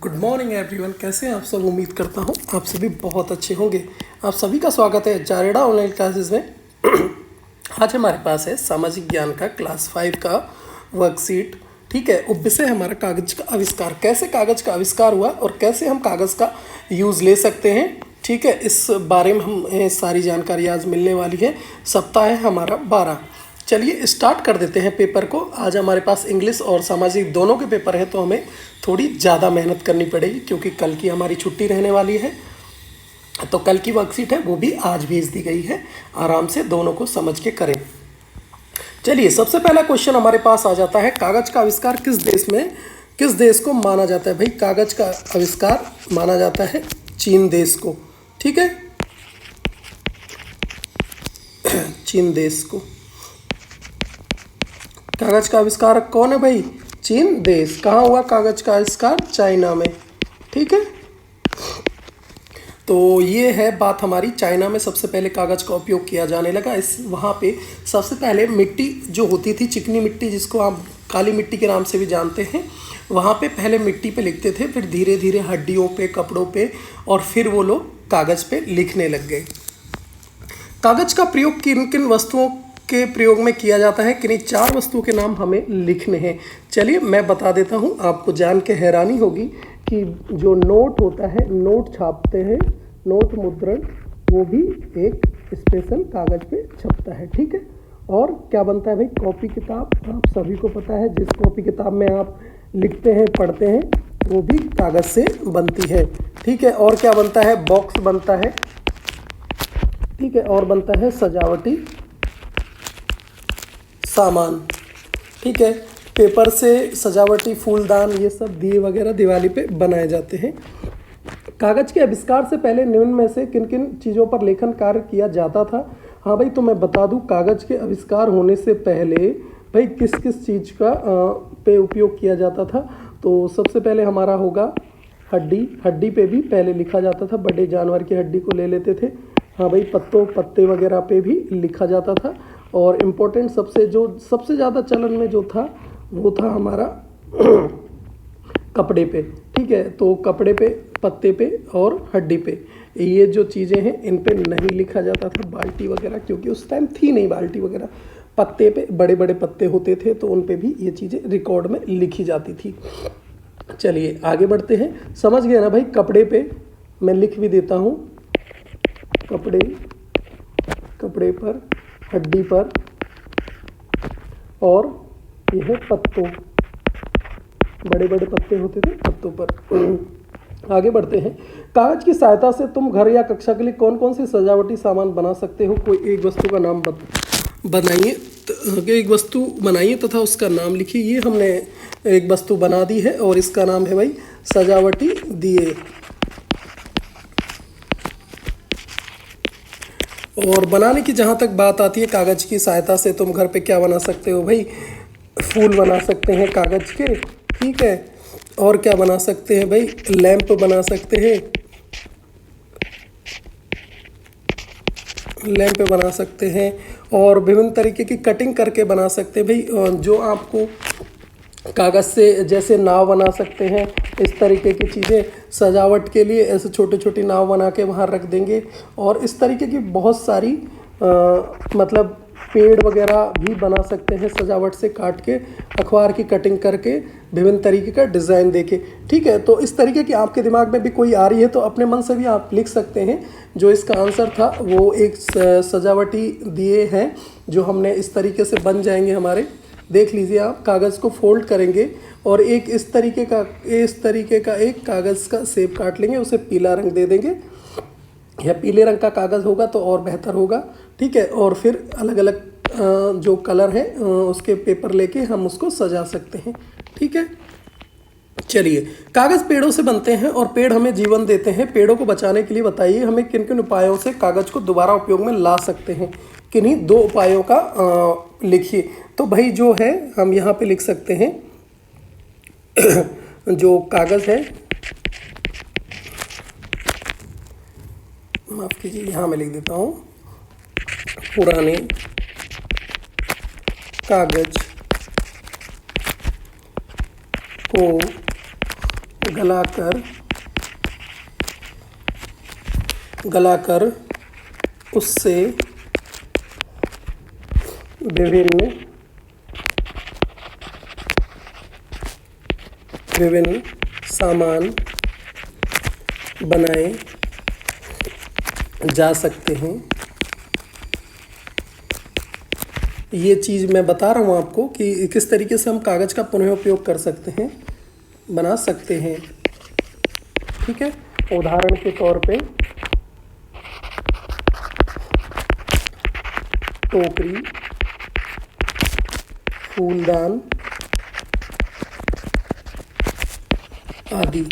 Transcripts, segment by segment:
Good morning everyone. कैसे हैं आप सब? उम्मीद करता हूँ आप सभी बहुत अच्छे होंगे। आप सभी का स्वागत है जारेडा ऑनलाइन क्लासेस में। आज हमारे पास है सामाजिक ज्ञान का क्लास 5 का वर्कशीट। ठीक है, विषय हमारा कागज का आविष्कार। कैसे कागज का आविष्कार हुआ और कैसे हम कागज़ का यूज़ ले सकते हैं, ठीक है, इस बारे में हम सारी जानकारी आज मिलने वाली है। सप्ताह है हमारा 12। चलिए स्टार्ट कर देते हैं पेपर को। आज हमारे पास इंग्लिश और सामाजिक दोनों के पेपर हैं, तो हमें थोड़ी ज़्यादा मेहनत करनी पड़ेगी क्योंकि कल की हमारी छुट्टी रहने वाली है। तो कल की वर्कशीट है वो भी आज भेज दी गई है। आराम से दोनों को समझ के करें। चलिए सबसे पहला क्वेश्चन हमारे पास आ जाता है, कागज का आविष्कार किस देश को माना जाता है? भाई कागज का आविष्कार माना जाता है चीन देश को। ठीक है, चीन देश को। कागज का आविष्कार कौन है भाई? चीन देश। कहाँ हुआ कागज का आविष्कार? चाइना में। ठीक है, तो ये है बात हमारी। चाइना में सबसे पहले कागज़ का उपयोग किया जाने लगा। वहाँ पे सबसे पहले मिट्टी जो होती थी, चिकनी मिट्टी, जिसको आप काली मिट्टी के नाम से भी जानते हैं, वहाँ पे पहले मिट्टी पे लिखते थे, फिर धीरे धीरे हड्डियों पे, कपड़ों पे, और फिर वो लोग कागज़ पे लिखने लग गए। कागज़ का प्रयोग किन किन वस्तुओं के प्रयोग में किया जाता है? किन्हीं 4 वस्तुओं के नाम हमें लिखने हैं। चलिए मैं बता देता हूँ, आपको जान के हैरानी होगी कि जो नोट होता है, नोट छापते हैं, नोट मुद्रण, वो भी एक स्पेशल कागज़ पे छपता है। ठीक है, और क्या बनता है भाई? कॉपी किताब। आप सभी को पता है, जिस कॉपी किताब में आप लिखते हैं, पढ़ते हैं, वो भी कागज़ से बनती है। ठीक है, और क्या बनता है? बॉक्स बनता है। ठीक है, और बनता है सजावटी सामान। ठीक है, पेपर से सजावटी फूलदान, ये सब दिए वगैरह दिवाली पे बनाए जाते हैं। कागज़ के आविष्कार से पहले निम्न में से किन किन चीज़ों पर लेखन कार्य किया जाता था? हाँ भाई, तो मैं बता दूं, कागज़ के आविष्कार होने से पहले भाई किस किस चीज़ का पे उपयोग किया जाता था। तो सबसे पहले हमारा होगा हड्डी पे भी पहले लिखा जाता था। बड़े जानवर की हड्डी को ले लेते थे। हाँ भाई, पत्ते वगैरह पे भी लिखा जाता था। और इम्पोर्टेंट सबसे ज़्यादा चलन में जो था वो था हमारा कपड़े पे। ठीक है, तो कपड़े पे, पत्ते पे और हड्डी पे, ये जो चीज़ें हैं इन पे नहीं लिखा जाता था बाल्टी वगैरह, क्योंकि उस टाइम थी नहीं बाल्टी वगैरह। पत्ते पे बड़े बड़े पत्ते होते थे, तो उन पे भी ये चीज़ें रिकॉर्ड में लिखी जाती थी। चलिए आगे बढ़ते हैं। समझ गए ना भाई? कपड़े पे मैं लिख भी देता हूँ, कपड़े पर, हड्डी पर, और यह है पत्तों, बड़े बड़े पत्ते होते थे, पत्तों पर। आगे बढ़ते हैं। कागज की सहायता से तुम घर या कक्षा के लिए कौन कौन सी सजावटी सामान बना सकते हो? कोई एक वस्तु का नाम बनाइए, एक वस्तु बनाइए तथा उसका नाम लिखिए। ये हमने एक वस्तु बना दी है और इसका नाम है भाई सजावटी दिए। और बनाने की जहाँ तक बात आती है, कागज़ की सहायता से तुम घर पे क्या बना सकते हो भाई? फूल बना सकते हैं कागज़ के। ठीक है, और क्या बना सकते हैं भाई? लैंप बना सकते हैं, लैंप बना सकते हैं, और विभिन्न तरीके की कटिंग करके बना सकते हैं भाई। जो आपको कागज़ से, जैसे नाव बना सकते हैं, इस तरीके की चीज़ें सजावट के लिए ऐसे छोटी छोटी नाव बना के वहाँ रख देंगे। और इस तरीके की बहुत सारी मतलब पेड़ वगैरह भी बना सकते हैं सजावट से काट के, अखबार की कटिंग करके, विभिन्न तरीके का डिज़ाइन देके। ठीक है, तो इस तरीके की आपके दिमाग में भी कोई आ रही है तो अपने मन से भी आप लिख सकते हैं। जो इसका आंसर था वो एक सजावटी दिए हैं, जो हमने इस तरीके से बन जाएंगे हमारे। देख लीजिए आप, कागज़ को फोल्ड करेंगे और एक इस तरीके का एक कागज़ का शेप काट लेंगे, उसे पीला रंग दे देंगे, या पीले रंग का कागज़ होगा तो और बेहतर होगा। ठीक है, और फिर अलग अलग जो कलर है उसके पेपर लेके हम उसको सजा सकते हैं। ठीक है, चलिए, कागज़ पेड़ों से बनते हैं और पेड़ हमें जीवन देते हैं। पेड़ों को बचाने के लिए बताइए हमें किन किन उपायों से कागज़ को दोबारा उपयोग में ला सकते हैं। किन्हीं 2 उपायों का लिखिए। तो भाई जो है हम यहाँ पे लिख सकते हैं जो कागज़ है, माफ़ कीजिए, यहाँ मैं लिख देता हूँ, पुराने कागज़ को गलाकर उससे विभिन्न सामान बनाए जा सकते हैं। ये चीज़ मैं बता रहा हूँ आपको कि किस तरीके से हम कागज़ का पुनः उपयोग कर सकते हैं, बना सकते हैं। ठीक है, उदाहरण के तौर पे टोकरी, फूलदान आदि।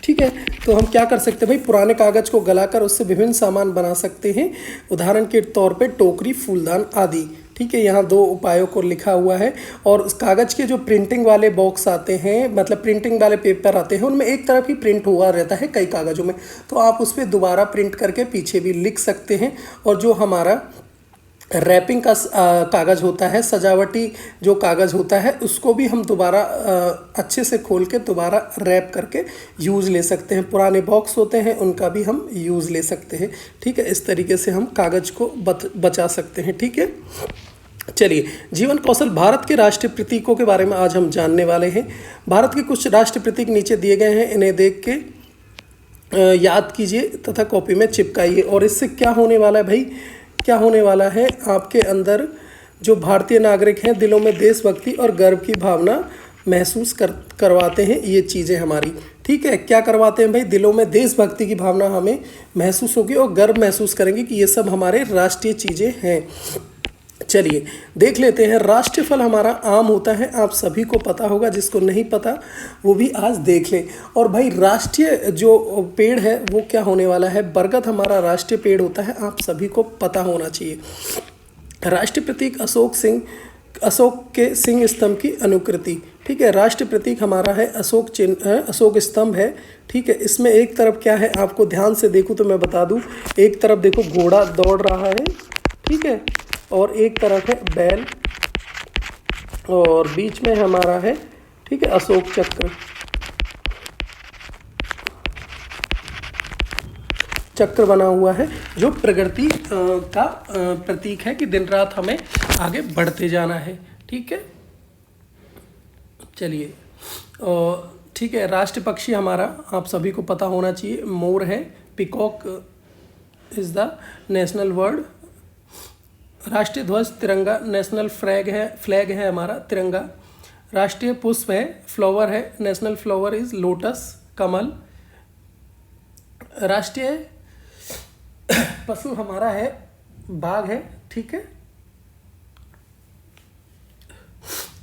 ठीक है, तो हम क्या कर सकते हैं भाई, पुराने कागज को गलाकर उससे विभिन्न सामान बना सकते हैं। उदाहरण के तौर पे टोकरी, फूलदान आदि। ठीक है, यहाँ 2 उपायों को लिखा हुआ है। और उस कागज़ के जो प्रिंटिंग वाले बॉक्स आते हैं, मतलब प्रिंटिंग वाले पेपर आते हैं, उनमें एक तरफ ही प्रिंट हुआ रहता है कई कागज़ों में, तो आप उस पर दोबारा प्रिंट करके पीछे भी लिख सकते हैं। और जो हमारा रैपिंग का कागज़ होता है, सजावटी जो कागज़ होता है, उसको भी हम दोबारा अच्छे से खोल के दोबारा रैप करके यूज़ ले सकते हैं। पुराने बॉक्स होते हैं उनका भी हम यूज़ ले सकते हैं। ठीक है, इस तरीके से हम कागज़ को बचा सकते हैं। ठीक है, चलिए, जीवन कौशल भारत के राष्ट्रीय प्रतीकों के बारे में आज हम जानने वाले हैं। भारत के कुछ राष्ट्रीय प्रतीक नीचे दिए गए हैं, इन्हें देख के याद कीजिए तथा कॉपी में चिपकाइए। और इससे क्या होने वाला है भाई, क्या होने वाला है, आपके अंदर जो भारतीय नागरिक हैं दिलों में देशभक्ति और गर्व की भावना महसूस करवाते हैं ये चीज़ें हमारी। ठीक है, क्या करवाते हैं भाई, दिलों में देशभक्ति की भावना हमें महसूस होगी और गर्व महसूस करेंगे कि ये सब हमारे राष्ट्रीय चीज़ें हैं। चलिए देख लेते हैं। राष्ट्रीय फल हमारा आम होता है, आप सभी को पता होगा, जिसको नहीं पता वो भी आज देख ले। और भाई राष्ट्रीय जो पेड़ है वो क्या होने वाला है, बरगद हमारा राष्ट्रीय पेड़ होता है, आप सभी को पता होना चाहिए। राष्ट्रीय प्रतीक अशोक के सिंह स्तंभ की अनुकृति। ठीक है, राष्ट्रीय प्रतीक हमारा है अशोक चिन्ह, अशोक स्तंभ है। ठीक है, इसमें एक तरफ क्या है, आपको ध्यान से देखूँ तो मैं बता दूँ, एक तरफ देखो घोड़ा दौड़ रहा है, ठीक है, और एक तरफ है बैल, और बीच में हमारा है, ठीक है, अशोक चक्र बना हुआ है, जो प्रगति का प्रतीक है कि दिन रात हमें आगे बढ़ते जाना है। ठीक है, चलिए, और ठीक है, राष्ट्रीय पक्षी हमारा आप सभी को पता होना चाहिए, मोर है। Peacock is the national bird. राष्ट्रीय ध्वज तिरंगा, नेशनल फ्लैग है हमारा तिरंगा। राष्ट्रीय पुष्प है फ्लावर है, नेशनल फ्लावर इज लोटस, कमल। राष्ट्रीय पशु हमारा है बाघ है। ठीक है,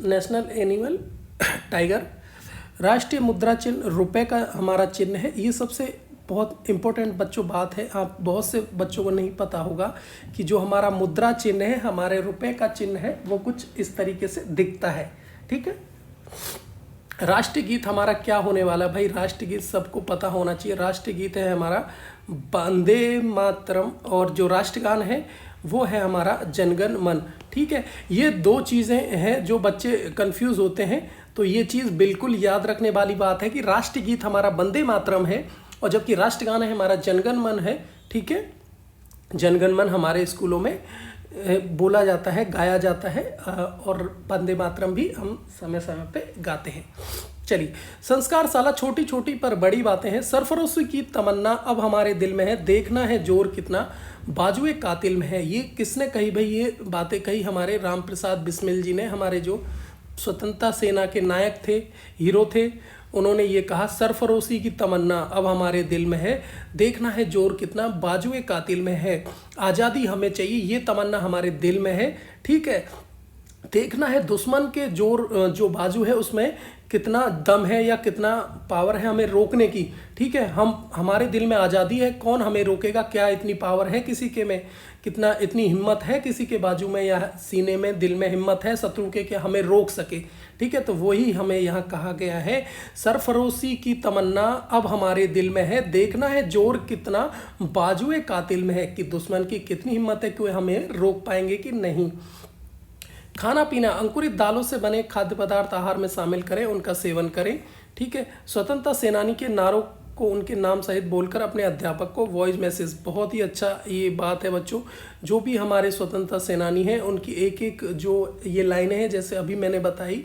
नेशनल एनिमल टाइगर। राष्ट्रीय मुद्रा चिन्ह रुपए का हमारा चिन्ह है। ये सबसे बहुत इम्पोर्टेंट बच्चों बात है, आप बहुत से बच्चों को नहीं पता होगा कि जो हमारा मुद्रा चिन्ह है, हमारे रुपए का चिन्ह है, वो कुछ इस तरीके से दिखता है। ठीक है, राष्ट्रीय गीत हमारा क्या होने वाला भाई, राष्ट्रीय गीत सबको पता होना चाहिए। राष्ट्रीय गीत है हमारा वंदे मातरम, और जो राष्ट्रगान है वो है हमारा जनगण मन। ठीक है, ये 2 चीज़ें हैं जो बच्चे कंफ्यूज होते हैं, तो ये चीज़ बिल्कुल याद रखने वाली बात है कि राष्ट्रीय गीत हमारा वंदे मातरम है, और जबकि राष्ट्रगान है हमारा जनगण मन है। ठीक है, जनगण मन हमारे स्कूलों में बोला जाता है, गाया जाता है, और वंदे मातरम भी हम समय समय पे गाते हैं। चलिए, संस्कारशाला छोटी छोटी पर बड़ी बातें हैं। सरफरोशी की तमन्ना अब हमारे दिल में है, देखना है जोर कितना बाजुए कातिल में है। ये किसने कही भाई, ये बातें कही हमारे राम प्रसाद बिस्मिल जी ने, हमारे जो स्वतंत्रता सेना के नायक थे, हीरो थे। उन्होंने ये कहा, सरफरोशी की तमन्ना अब हमारे दिल में है, देखना है जोर कितना बाजुए कातिल में है। आज़ादी हमें चाहिए, ये तमन्ना हमारे दिल में है। ठीक है, देखना है दुश्मन के जोर, जो बाजू है उसमें कितना दम है या कितना पावर है हमें रोकने की। ठीक है, हमारे दिल में आज़ादी है, कौन हमें रोकेगा, क्या इतनी पावर है किसी के में, कितना इतनी हिम्मत है किसी के बाजू में या सीने में, दिल में हिम्मत है शत्रु के कि हमें रोक सके। ठीक है, तो वही हमें यहाँ कहा गया है, सरफरोशी की तमन्ना अब हमारे दिल में है, देखना है जोर कितना बाजुए कातिल में है, कि दुश्मन की कितनी हिम्मत है कि वे हमें रोक पाएंगे कि नहीं। खाना पीना, अंकुरित दालों से बने खाद्य पदार्थ आहार में शामिल करें, उनका सेवन करें। ठीक है। स्वतंत्रता सेनानी के नारों को उनके नाम सहित बोलकर अपने अध्यापक को वॉइस मैसेज, बहुत ही अच्छा ये बात है बच्चों। जो भी हमारे स्वतंत्रता सेनानी हैं उनकी एक एक जो ये लाइनें हैं जैसे अभी मैंने बताई,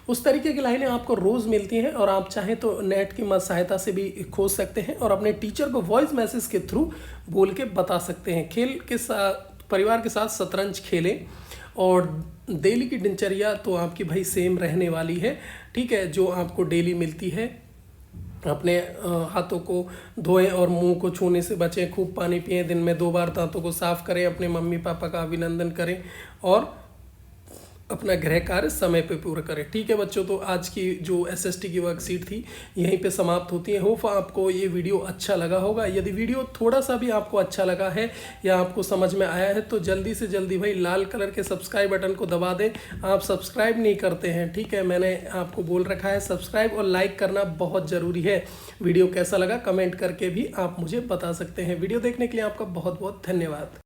उस तरीके की लाइनें आपको रोज़ मिलती हैं और आप चाहें तो नेट की सहायता से भी खोज सकते हैं और अपने टीचर को वॉइस मैसेज के थ्रू बोल के बता सकते हैं। खेल के साथ, परिवार के साथ शतरंज खेलें और डेली की दिनचर्या तो आपकी भाई सेम रहने वाली है, ठीक है। जो आपको डेली मिलती है, अपने हाथों को धोएं और मुंह को छूने से बचें, खूब पानी पिएं, दिन में 2 बार दांतों को साफ करें, अपने मम्मी पापा का अभिनंदन करें और अपना गृह कार्य समय पे पूरा करें, ठीक है बच्चों। तो आज की जो एसएसटी की वर्कशीट थी यहीं पे समाप्त होती है। होप आपको ये वीडियो अच्छा लगा होगा। यदि वीडियो थोड़ा सा भी आपको अच्छा लगा है या आपको समझ में आया है तो जल्दी से जल्दी भाई लाल कलर के सब्सक्राइब बटन को दबा दें। आप सब्सक्राइब नहीं करते हैं, ठीक है, मैंने आपको बोल रखा है सब्सक्राइब और लाइक करना बहुत ज़रूरी है। वीडियो कैसा लगा कमेंट करके भी आप मुझे बता सकते हैं। वीडियो देखने के लिए आपका बहुत बहुत धन्यवाद।